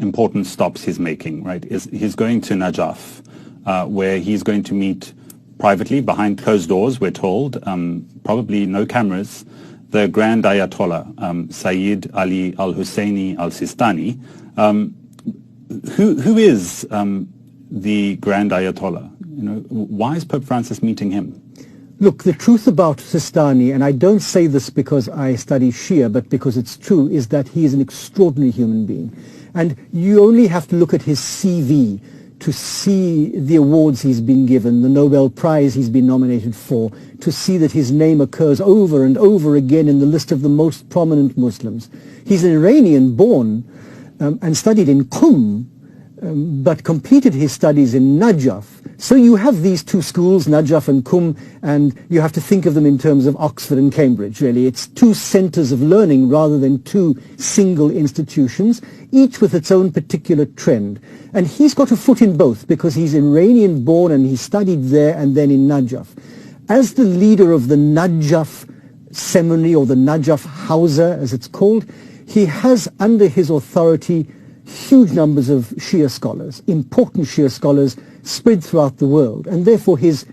important stops he's making, right? He's going to Najaf, where he's going to meet privately, behind closed doors, we're told, probably no cameras, the Grand Ayatollah, Sayyid Ali al-Husseini al-Sistani. Who is the Grand Ayatollah? You know, why is Pope Francis meeting him? Look, the truth about Sistani, and I don't say this because I study Shia, but because it's true, is that he is an extraordinary human being. And you only have to look at his CV to see the awards he's been given, the Nobel Prize he's been nominated for, to see that his name occurs over and over again in the list of the most prominent Muslims. He's an Iranian-born and studied in Qum, but completed his studies in Najaf. So you have these two schools, Najaf and Qum, and you have to think of them in terms of Oxford and Cambridge, really. It's two centers of learning rather than two single institutions, each with its own particular trend. And he's got a foot in both because he's Iranian-born and he studied there and then in Najaf. As the leader of the Najaf seminary, or the Najaf Hausa, as it's called, he has under his authority huge numbers of Shia scholars, important Shia scholars spread throughout the world. And therefore his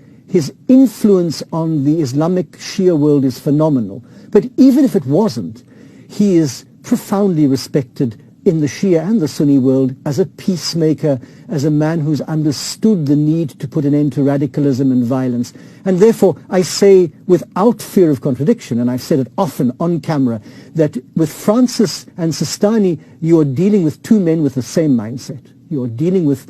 influence on the Islamic Shia world is phenomenal. But even if it wasn't, he is profoundly respected in the Shia and the Sunni world as a peacemaker, as a man who's understood the need to put an end to radicalism and violence. And therefore, I say without fear of contradiction, and I've said it often on camera, that with Francis and Sistani, you are dealing with two men with the same mindset. You are dealing with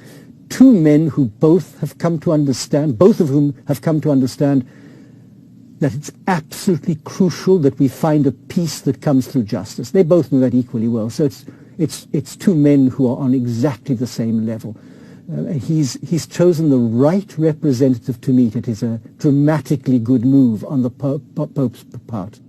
two men who both have come to understand, both of whom have come to understand that it's absolutely crucial that we find a peace that comes through justice. They both know that equally well. So it's two men who are on exactly the same level. He's chosen the right representative to meet. It is a dramatically good move on the Pope's part.